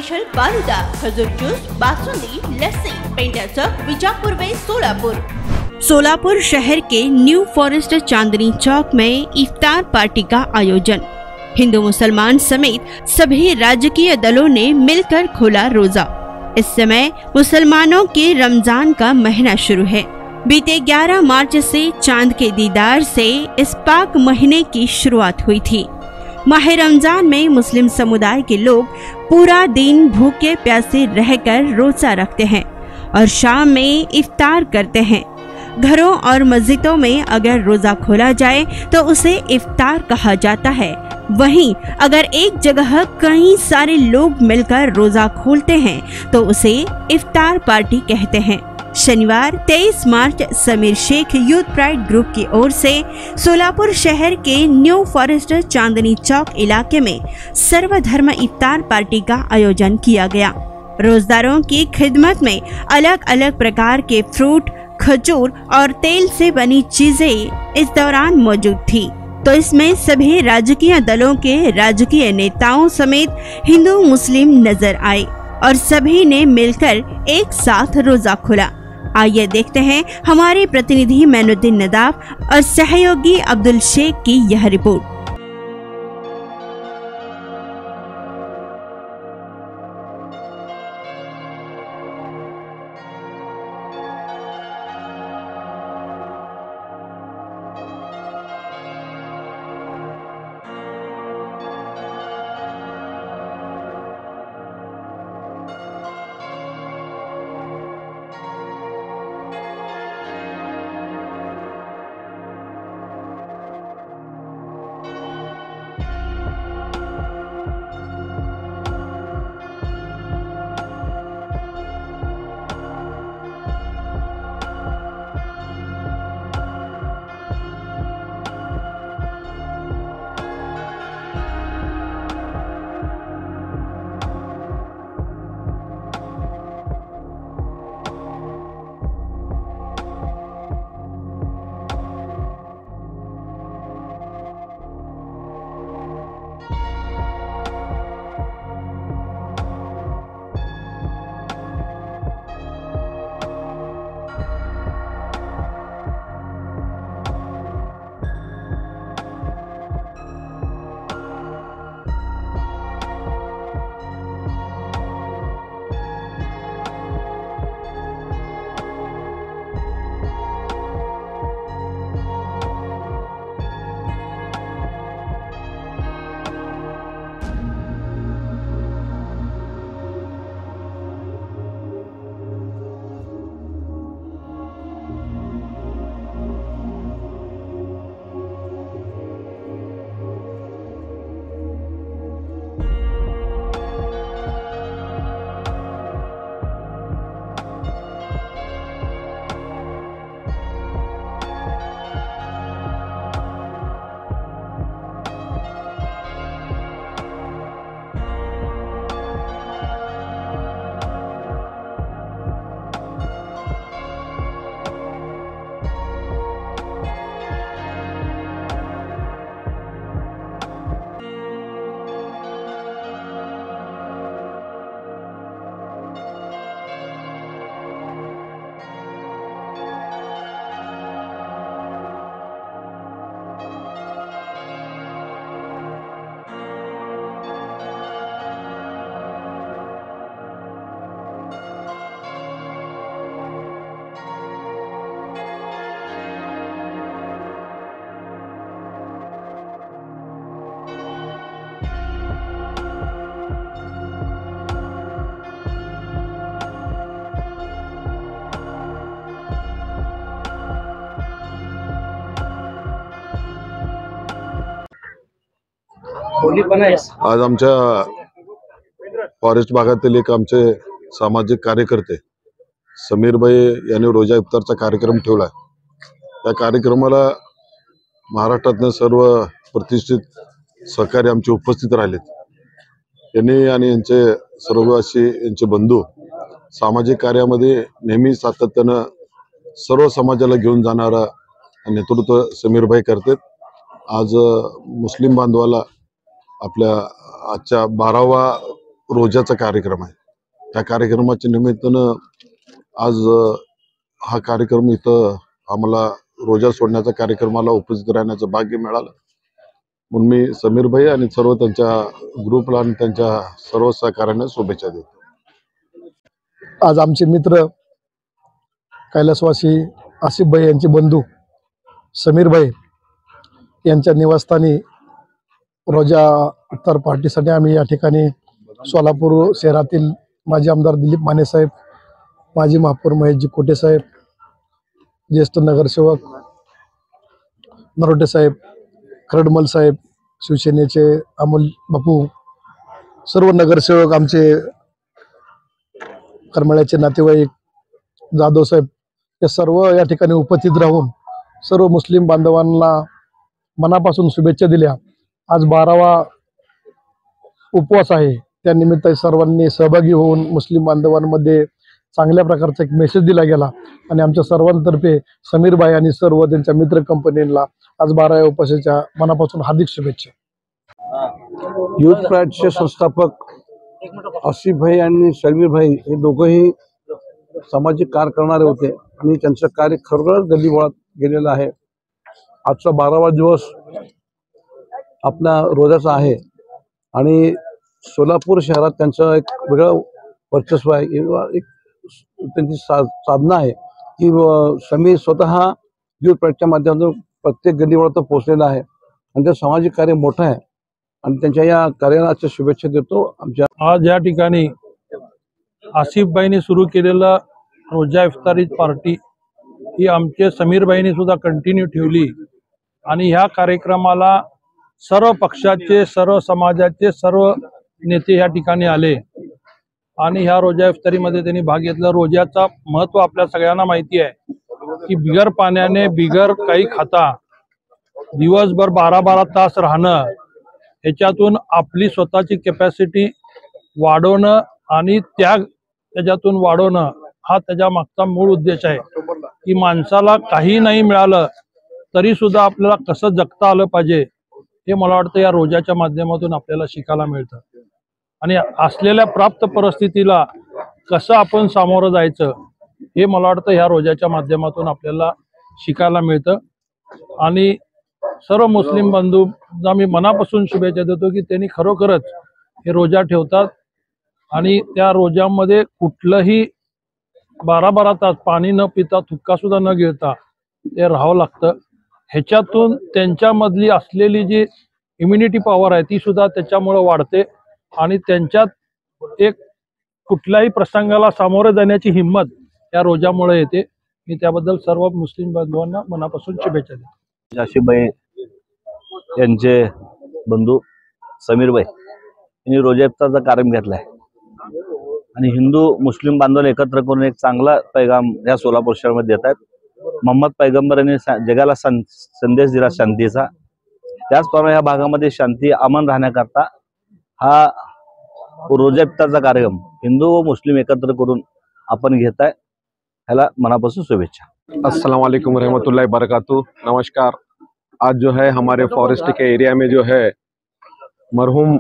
Special falooda, खजूर juice, basundi, lassi, पेंड्याचं Vijapur वे सोलापुर। सोलापुर शहर के न्यू फॉरेस्ट चांदनी चौक में इफ्तार पार्टी का आयोजन। हिंदू मुसलमान समेत सभी राजकीय दलों ने मिलकर खोला रोजा। इस समय मुसलमानों के रमजान का महीना शुरू है। बीते 11 मार्च से चांद के दीदार से इस पाक महीने की शुरुआत हुई थी। माह रमजान में मुस्लिम समुदाय के लोग पूरा दिन भूखे प्यासे रहकर रोजा रखते हैं और शाम में इफ्तार करते हैं। घरों और मस्जिदों में अगर रोजा खोला जाए तो उसे इफ्तार कहा जाता है। वहीं अगर एक जगह कई सारे लोग मिलकर रोजा खोलते हैं तो उसे इफ्तार पार्टी कहते हैं। शनिवार 23 मार्च Sameer Shaikh youth pride group की ओर से सोलापुर शहर के न्यू फॉरेस्ट चांदनी चौक इलाके में सर्वधर्म इफ्तार पार्टी का आयोजन किया गया। रोजदारों की खिदमत में अलग अलग प्रकार के फ्रूट, खजूर और तेल से बनी चीजें इस दौरान मौजूद थी। तो इसमें सभी राजकीय दलों के राजकीय नेताओं समेत हिंदू मुस्लिम नजर आए और सभी ने मिलकर एक साथ रोजा खोला। आइए देखते हैं हमारे प्रतिनिधि मैनुद्दीन नदाफ और सहयोगी अब्दुल शेख की यह रिपोर्ट। आज आमच्या फॉरेस्ट भागातील एक आमचे सामाजिक कार्यकर्ते समीरभाई यांनी रोजा इफ्तारचा कार्यक्रम ठेवला। त्या कार्यक्रमाला महाराष्ट्रातले सर्व प्रतिष्ठित सहकारी आमचे उपस्थित राहिलेत। यांनी आणि यांचे सर्ववासी यांचे बंधू सामाजिक कार्यामध्ये नेहमी सातत्याने सर्व समाजाला घेऊन जाणारा नेतृत्व समीरभाई करतात। आज मुस्लिम बांधवाला आपल्या आजच्या 12वा रोजाचा कार्यक्रम आहे. त्या कार्यक्रमाच्या निमित्तानं आज हा कार्यक्रम इथं आम्हाला रोजा सोडण्याच्या कार्यक्रमाला उपस्थित राहण्याचं भाग्य मिळालं. म्हणून मी समीर भाई आणि सर्व त्यांच्या ग्रुपला आणि त्यांच्या सर्व सहकार्यांना शुभेच्छा देतो. आज आमचे मित्र कैलासवासी आसिफ भाई यांचे बंधू समीर भाई यांच्या निवासस्थानी रोजा इफ्तार पार्टीसाठी आम्ही या ठिकाणी सोलापूर शहरातील माजी आमदार दिलीप माने साहेब, माजी महापौर महेशजी कोटे साहेब, ज्येष्ठ नगरसेवक नरोटे साहेब, खरडमल साहेब, शिवसेनेचे अमोल बापू, सर्व नगरसेवक, आमचे करमाळ्याचे नातेवाईक, जाधव साहेब, हे सर्व या ठिकाणी उपस्थित राहून सर्व मुस्लिम बांधवांना मनापासून शुभेच्छा दिल्या. आज 12वा उपवास आहे, त्यानिमित्त सर्वांनी सहभागी होऊन मुस्लिम बांधवांमध्ये चांगल्या प्रकारचा एक मेसेज दिला गेला आणि आमच्या सर्वांतर्फे समीर भाई आणि सर्व त्यांच्या मित्र कंपनीला आज 12व्या उपवासाच्या मनापासून हार्दिक शुभेच्छा. युथ प्राईडचे संस्थापक आसिफ भाई आणि समीर भाई हे दोघंही सामाजिक कार्य करणारे होते आणि त्यांचं कार्य खरोखर गल्लीबोळात गेलेलं आहे. आजचा 12वा दिवस आपला रोजाचा आहे आणि सोलापूर शहरात त्यांचं एक वेगळं वर्चस्व आहे. एक त्यांची साधना आहे की समीर स्वतः युथ प्राईडच्या माध्यमातून प्रत्येक गल्लीबोळात पोहोचलेला आहे आणि ते सामाजिक कार्य मोठं आहे आणि त्यांच्या या कार्याला आजच्या शुभेच्छा देतो. आमच्या आज या ठिकाणी आसिफबाईंनी सुरू केलेला रोजा इफ्तारी पार्टी ही आमचे समीरबाईंनी सुद्धा कंटिन्यू ठेवली आणि ह्या कार्यक्रमाला सर्व पक्षाचे, सर्व समाजाचे, सर्व नेते ह्या ठिकाणी आले आणि ह्या रोजा इफ्तारीमध्ये त्यांनी भाग घेतला. रोजाचा महत्त्व आपल्या सगळ्यांना माहिती आहे की बिगर पाण्याने, बिगर काही खाता दिवसभर 12-12 तास राहणं, ह्याच्यातून आपली स्वतःची कॅपॅसिटी वाढवणं आणि त्याग त्याच्यातून वाढवणं हा त्याच्या मागचा मूळ उद्देश आहे की माणसाला काही नाही मिळालं तरी सुद्धा आपल्याला कसं जगता आलं पाहिजे हे मला वाटतं या रोजाच्या माध्यमातून आपल्याला शिकायला मिळतं आणि असलेल्या प्राप्त परिस्थितीला कसं आपण सामोरं जायचं हे मला वाटतं ह्या रोजाच्या माध्यमातून आपल्याला शिकायला मिळतं. आणि सर्व मुस्लिम बंधूंना मी मनापासून शुभेच्छा देतो की त्यांनी खरोखरच हे रोजा ठेवतात आणि त्या रोजामध्ये कुठलंही 12-12 तास पाणी न पिता, थुक्का सुद्धा न गिळता ते राहावं लागतं. ह्याच्यातून त्यांच्यामधली असलेली जी इम्युनिटी पॉवर आहे ती सुद्धा त्याच्यामुळे वाढते आणि त्यांच्यात एक कुठल्याही प्रसंगाला सामोरे जाण्याची हिंमत या रोजामुळे येते. मी त्याबद्दल सर्व मुस्लिम बांधवांना मनापासून शुभेच्छा देतो. आसिफबाई यांचे बंधू समीरबाई यांनी रोजा इफ्तारचा कार्यक्रम घेतलाय आणि हिंदू मुस्लिम बांधवांना एकत्र करून एक चांगला पैगाम या सोलापूर शहरामध्ये देत आहेत. मोहम्मद पैगंबर यांनी जगाला संदेश दिला शांतीचा, त्याचप्रमाणे या भागामध्ये शांती अमन राहण्याकरता हा रोजा इफ्तारचा कार्यक्रम हिंदू व मुस्लिम एकत्र करून आपण घेताय, ह्याला मनापासून शुभेच्छा. अस्सलाम वालेकुम रहमतुल्लाहि बरकातहू. नमस्कार. आज जो है हमारे फॉरेस्ट के एरिया में जो है मरहूम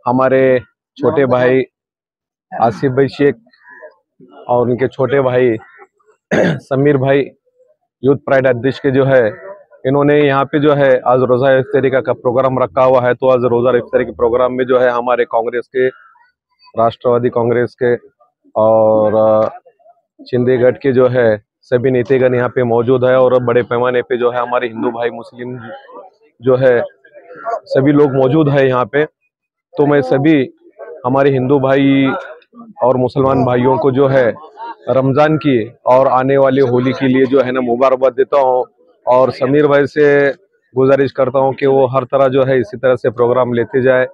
हमारे छोटे भाई आसिफ भाई शेख और उनके छोटे भाई समीर भाई यूथ प्राइड अध्यक्ष के जो है इन्होंने यहाँ पे जो है आज रोज़ा इफ्तारी का प्रोग्राम रखा हुआ है. तो आज रोज़ा इफ्तारी के प्रोग्राम में जो है हमारे कांग्रेस के, राष्ट्रवादी कांग्रेस के और शिंदेगढ़ के जो है सभी नेतागण यहाँ पे मौजूद है और बड़े पैमाने पे जो है हमारे हिंदू भाई, मुस्लिम जो है सभी लोग मौजूद है यहाँ पे. तो मैं सभी हमारे हिंदू भाई और मुसलमान भाइयों को जो है रमज़ान की और आने वाली होली के लिए जो है ना मुबारकबाद देता हूँ और समीर भाई से गुजारिश करता हूँ कि वो हर तरह जो है इसी तरह से प्रोग्राम लेते जाए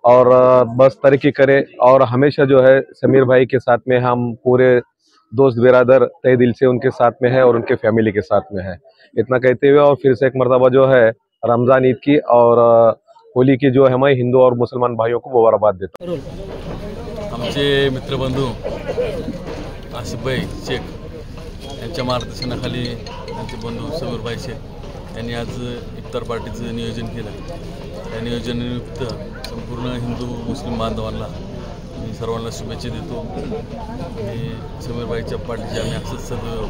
और बस तरक्की करे. और हमेशा जो है समीर भाई के साथ में हम पूरे दोस्त बिरादर तहे दिल से उनके साथ में है और उनके फैमिली के साथ में है. इतना कहते हुए और फिर से एक मरतबा जो है रमज़ान ईद की और होली की जो है मैं हिंदू और मुसलमान भाइयों को मुबारकबाद देता हूँ. आमचे मित्रबंधू आसिफभाई शेख यांच्या मार्गदर्शनाखाली त्यांचे बंधू समीरभाई शेख यांनी आज इफ्तार पार्टीचं नियोजन केलं. त्या नियोजनानिमित्त संपूर्ण हिंदू मुस्लिम बांधवांना मी सर्वांना शुभेच्छा देतो आणि समीरबाईच्या पाठीशी आम्ही असंच सदैव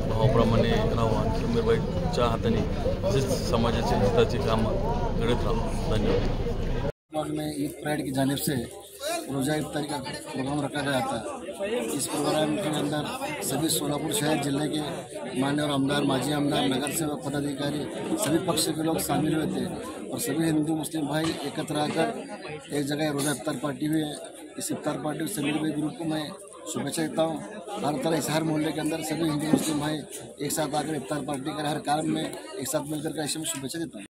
भावाप्रमाणे राहू आणि समीरबाईच्या हाताने असेच समाजाच्या हिताची कामं करत राहू. धन्यवाद. में ईद परेड की जानिब से रोज़ा इफ्तारी का प्रोग्राम रखा गया था। इस प्रोग्राम के अंदर सभी सोलापुर शहर जिले के मान्यवर आमदार, माजी आमदार, नगर सेवक, पदाधिकारी, सभी पक्ष के लोग शामिल हुए थे और सभी हिंदू मुस्लिम भाई एकत्र आकर एक जगह रोज़ा इफ्तार पार्टी हुई है। इस इफ्तार पार्टी समीर भाई ग्रुप को मैं शुभेच्छा देता हूँ। हर तरह इस हर मोहल्ले के अंदर सभी हिंदू मुस्लिम भाई एक साथ आकर इफ्तार पार्टी कर हर काम में एक साथ मिलकर के ऐसे में शुभेच्छा देता हूँ।